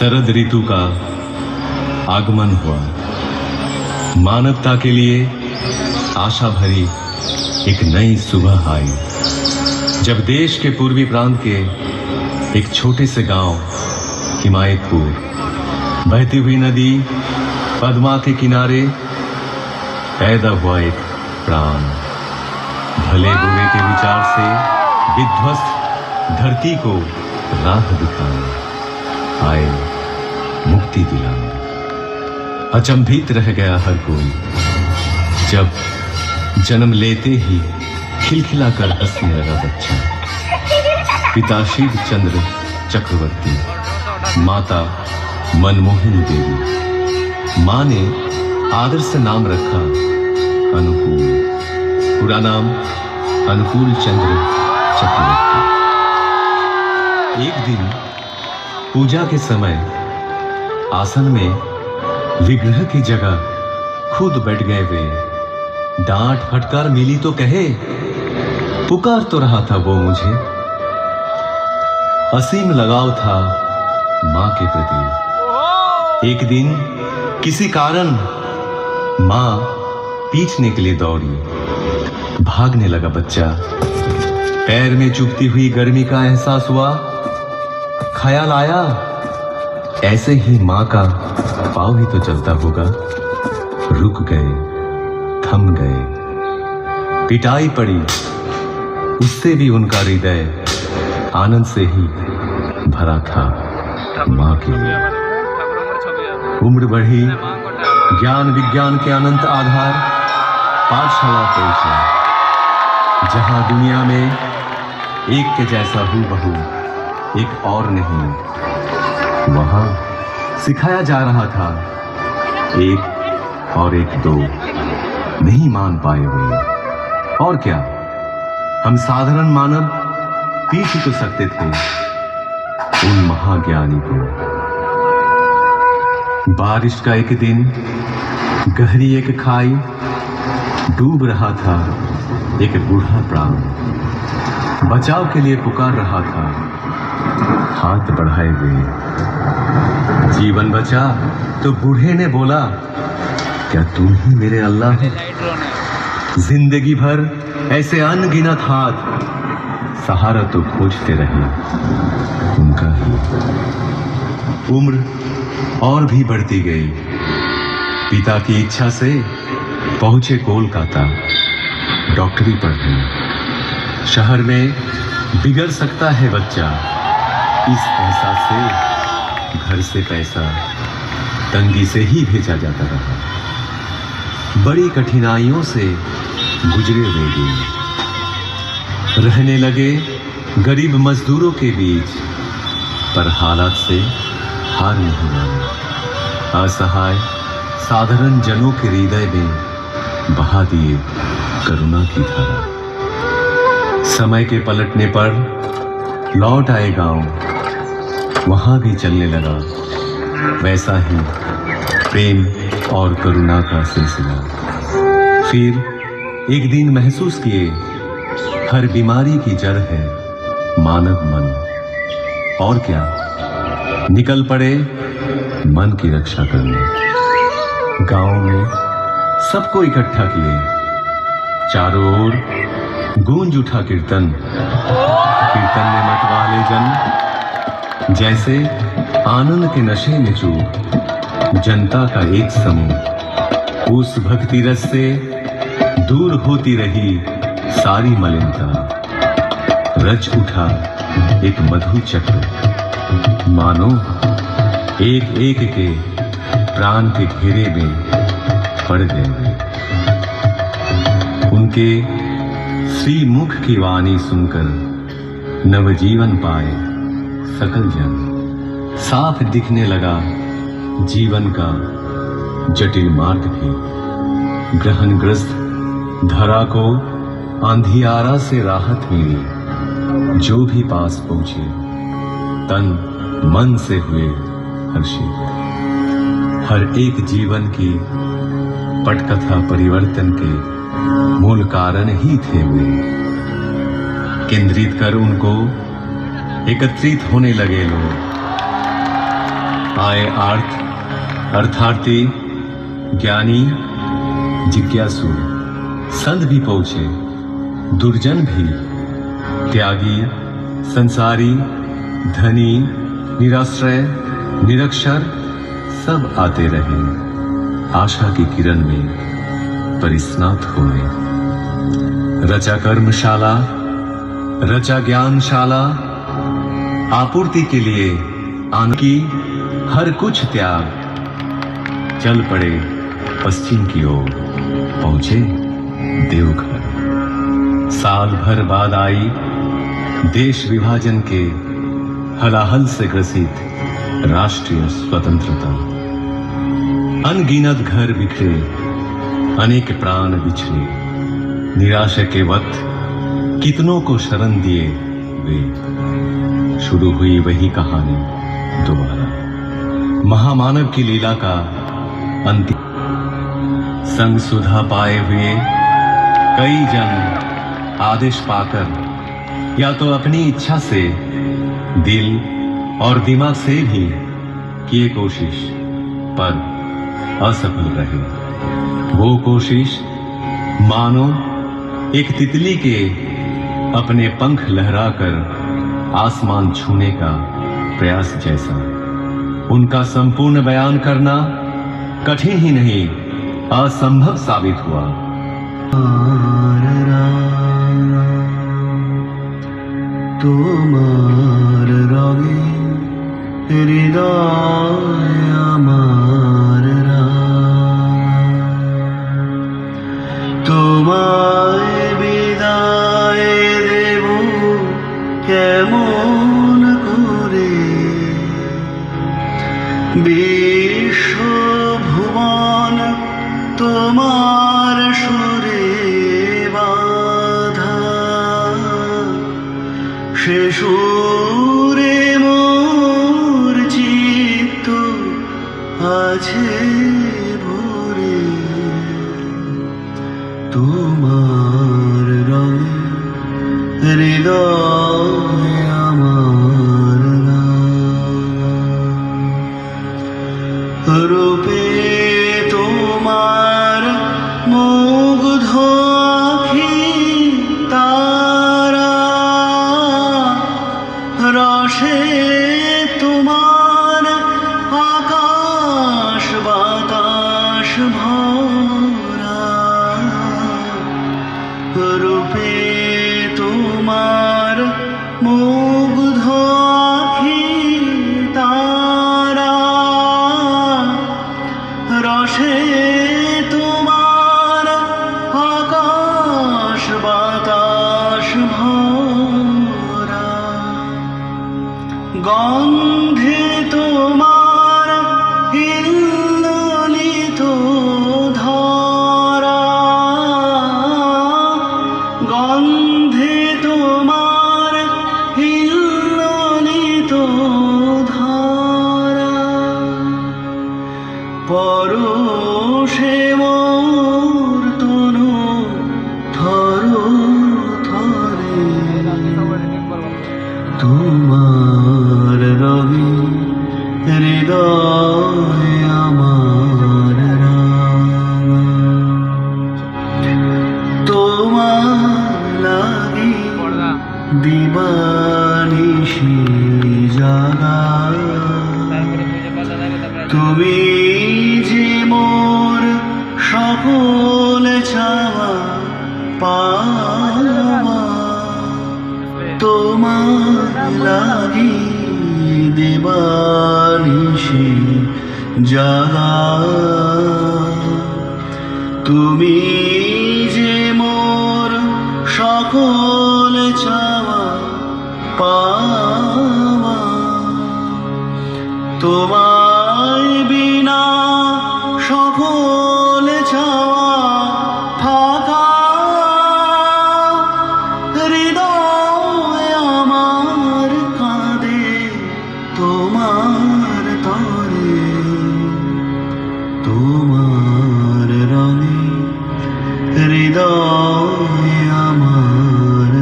शरद ऋतु का आगमन हुआ। मानवता के लिए आशा भरी एक नई सुबह आई, जब देश के पूर्वी प्रांत के एक छोटे से गांव हिमायतपुर, बहती हुई नदी पद्मा के किनारे पैदा हुआ एक प्राण। भले बुरे के विचार से विध्वस्त धरती को राह दिखाने आए, मुक्ति दिलाने। अचंभित रह गया हर कोई जब जन्म लेते ही खिलखिलाकर हंसने लगा बच्चा। पिता शिव चंद्र चक्रवर्ती, माता मनमोहिनी देवी। मां ने आदर से नाम रखा अनुकूल, पूरा नाम अनुकूल चंद्र चक्रवर्ती। एक दिन पूजा के समय आसन में विग्रह की जगह खुद बैठ गए वे। डांट फटकार मिली तो कहे, पुकार तो रहा था वो मुझे। असीम लगाव था मां के प्रति। एक दिन किसी कारण मां पीछने के लिए दौड़ी। भागने लगा बच्चा। पैर में चुभती हुई गर्मी का एहसास हुआ। ख्याल आया, ऐसे ही मां का पाँव ही तो चलता होगा। रुक गए, थम गए। पिटाई पड़ी, उससे भी उनका हृदय आनंद से ही भरा था मां के लिए। उम्र बढ़ी, ज्ञान विज्ञान के अनंत आधार पाठशाला पहुंचा, जहां दुनिया में एक के जैसा हूबहू एक और नहीं। वहां सिखाया जा रहा था एक और एक दो नहीं मान पाए वे। और क्या, हम साधारण मानव पीछ तो सकते थे उन महाज्ञानी को। बारिश का एक दिन, गहरी एक खाई, डूब रहा था एक बूढ़ा प्राण। बचाव के लिए पुकार रहा था, हाथ बढ़ाए हुए। जीवन बचा तो बूढ़े ने बोला, क्या तुम ही मेरे अल्लाह हो? जिंदगी भर ऐसे अनगिनत हाथ सहारा तो खोजते रहे उनका ही। उम्र और भी बढ़ती गई। पिता की इच्छा से पहुंचे कोलकाता डॉक्टरी पढ़ने। शहर में बिगड़ सकता है बच्चा, इस एहसास से घर से पैसा तंगी से ही भेजा जाता रहा। बड़ी कठिनाइयों से गुजरे वे दिन। रहने लगे गरीब मजदूरों के बीच, पर हालात से हार नहीं माने। असहाय साधारण जनों के हृदय में बहा दिए करुणा की धारा। समय के पलटने पर लौट आए गांव, वहां भी चलने लगा वैसा ही प्रेम और करुणा का सिलसिला। फिर एक दिन महसूस किए, हर बीमारी की जड़ है मानव मन। और क्या, निकल पड़े मन की रक्षा करने। गांव में सबको इकट्ठा किए, चारों ओर गूंज उठा कीर्तन। कीर्तन में मतवाले जन जैसे आनंद के नशे में चूर। जनता का एक समूह उस भक्ति रस से दूर होती रही सारी मलिनता। रच उठा एक मधु चक्र, मानो एक एक के प्राण के घेरे में पड़ गए। उनके श्री मुख की वाणी सुनकर नवजीवन पाए सकल जन। साफ दिखने लगा जीवन का जटिल मार्ग भी। ग्रहणग्रस्त धरा को अंधियारा से राहत मिली। जो भी पास पहुंचे तन मन से हुए हर्षित। हर एक जीवन की पटकथा परिवर्तन के मूल कारण ही थे वे। केंद्रित कर उनको एकत्रित होने लगे लोग। आए आर्थ, अर्थार्थी, ज्ञानी, जिज्ञासु, संत भी पहुंचे, दुर्जन भी, त्यागी, संसारी, धनी, निराश्रय, निरक्षर सब आते रहे आशा की किरण में परिस्नात होने। रचा कर्मशाला, रचा ज्ञानशाला, आपूर्ति के लिए आन की हर कुछ त्याग, चल पड़े पश्चिम की ओर, पहुंचे देवघर। साल भर बाद आई देश विभाजन के हलाहल से ग्रसित राष्ट्रीय स्वतंत्रता। अनगिनत घर बिखरे, अनेक प्राण बिछड़े, निराशा के वक्त कितनों को शरण दिए वे। शुरू हुई वही कहानी दोबारा, महामानव की लीला का अंतिम। संग सुधा पाए हुए कई जन आदेश पाकर या तो अपनी इच्छा से, दिल और दिमाग से भी किए कोशिश, पर असफल रहे। वो कोशिश मानो एक तितली के अपने पंख लहराकर आसमान छूने का प्रयास जैसा। उनका संपूर्ण बयान करना कठिन ही नहीं, असंभव साबित हुआ। তোমার রঙে হৃদয় আমার তোমায় বিদায় দেব কেমন করে, বিশ্ব ভুবন তোমার সুরে বাঁধা, সে সুরে মোর চিত্ত আছে ভরে। তোমার রঙে হৃদয় আমার রূপে তোমার মুগ্ধ আখি তারা, রসে তোমার আকাশ বাতাস ভরা। রূপে তোমার মুগ্ধ আখি তারা, রসে তোমার আকাশ বাতাস ভরা। গন্ধে তোমার হিল্লোলিত ধরা, গন্ধে তোমার হিল্লোলিত ধরা। পরশে মোর তনু থর থরে, তোমার রঙে হৃদয় আমার রাঙা। তোমার লাগি দিবানিশি জাগা, তুমি যে মোর সকল চাওয়া পাওয়া। তোমার লাগি দিবানিশি জাগা, তুমি যে মোর সকল চাওয়া পাওয়া। তোমায় বিনা সকল চাওয়া ফাঁকা, হৃদয় আমার কাঁদে তোমার তরে। তোমার রঙে হৃদয় আমার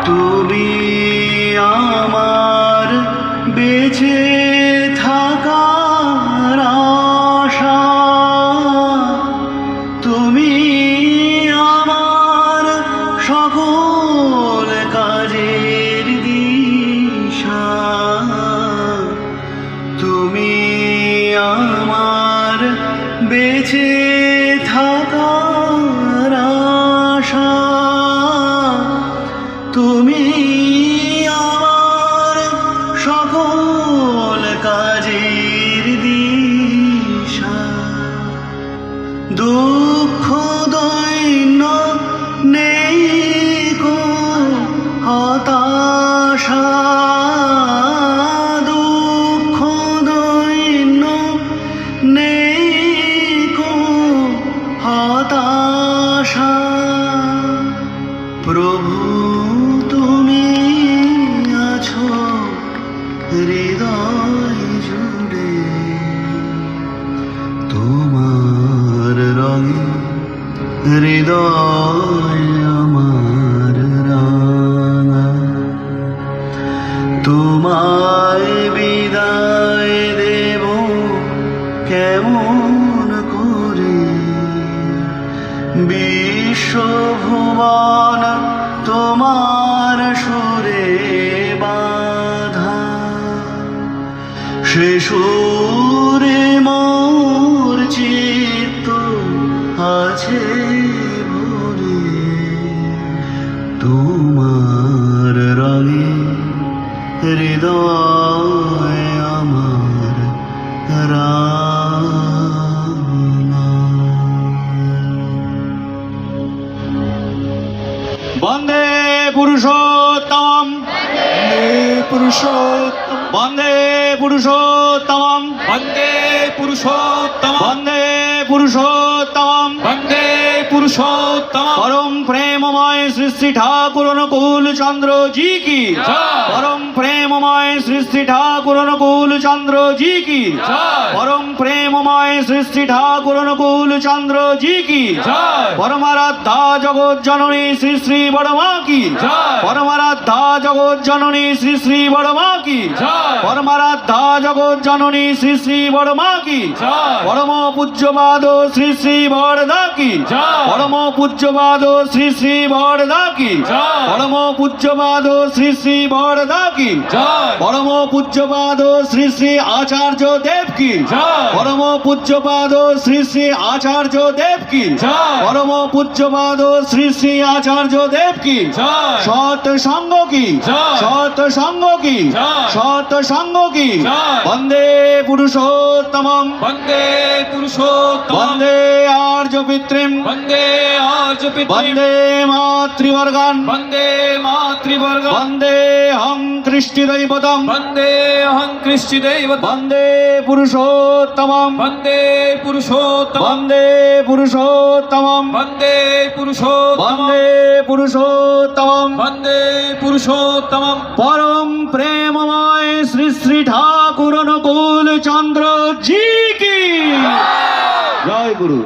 তুমি আমার বেঁচে থাকার আশা, তুমি আমার সকল কাজের দিশা, তুমি আমার বেঁচে থাকার আশা, তুমি আমার সকল কাজের দিশা। দুঃখ দৈন্য নেই গো হতাশা, দুঃখ দৈন্য নেই গো হতাশা। প্রভু তুমি আছো হৃদয় জুড়ে, তোমার রঙে হৃদয় আমার রাঙা, তোমায় বিদায় দেব কেমন করে, বিশ্বভুবন তোমার সুরে বাঁধা, সে সুরে মোর চিত্ত আছে ভরে, তোমার রঙে হৃদয় আমার রাঙা। বন্দে পুরুষোত্তম, বন্দে পুরুষোত্তম, वन्दे पुरुषोत्तम বন্দে পুরুষোত্তম, वन्दे पुरुषोत्तम परम प्रेममय श्री श्री ठाकुर अनुकूल चंद्र जी की जय। परम प्रेममय श्री श्री ठाकुर अनुकूल चंद्र जी की जय। परम प्रेममय श्री श्री ठाकुर अनुकूल चंद्र जी की जय। परमाराध्या जगत जननी श्री श्री बड़मा की जय। परमाराध्या जगत जननी श्री श्री बड़मा की जय। परमाराध्या जगत जननी श्री श्री बड़मा की जय। परम पूज्यपाद श्री श्री बरदा की जय। परम पूज्यपाद श्री श्री बरदा की जय। परम पूज्यपाद श्री श्री बरदा की जय। परम पूज्यपाद श्री श्री आचार्य देव की जय। परम पूज्यपाद श्री श्री आचार्य देव की जय। परम पूज्यपाद श्री श्री आचार्य देव की जय। सत संग की जय। सत संग की जय। सत संग की जय। वंदे पुरुषोत्तमम वन्दे पुरुषोत्तम वंदे आर्य पितृम वन्दे आर्यपितृम् वंदे मातृवर्गान् वन्दे मातृवर्गम् वंदे हं कृष्टिदैवतम् वन्दे अहं कृष्टिदैवतम् वंदे पुरुषोत्तमम् वन्दे पुरुषोत्तम वंदे पुरुषोत्तमम् वन्दे पुरुषोत्तम वंदे पुरुषोत्तमम् वन्दे पुरुषोत्तमम् परम प्रेममय श्री श्री ठाकुर अनुकूल चंद्र जी की जय गुरु।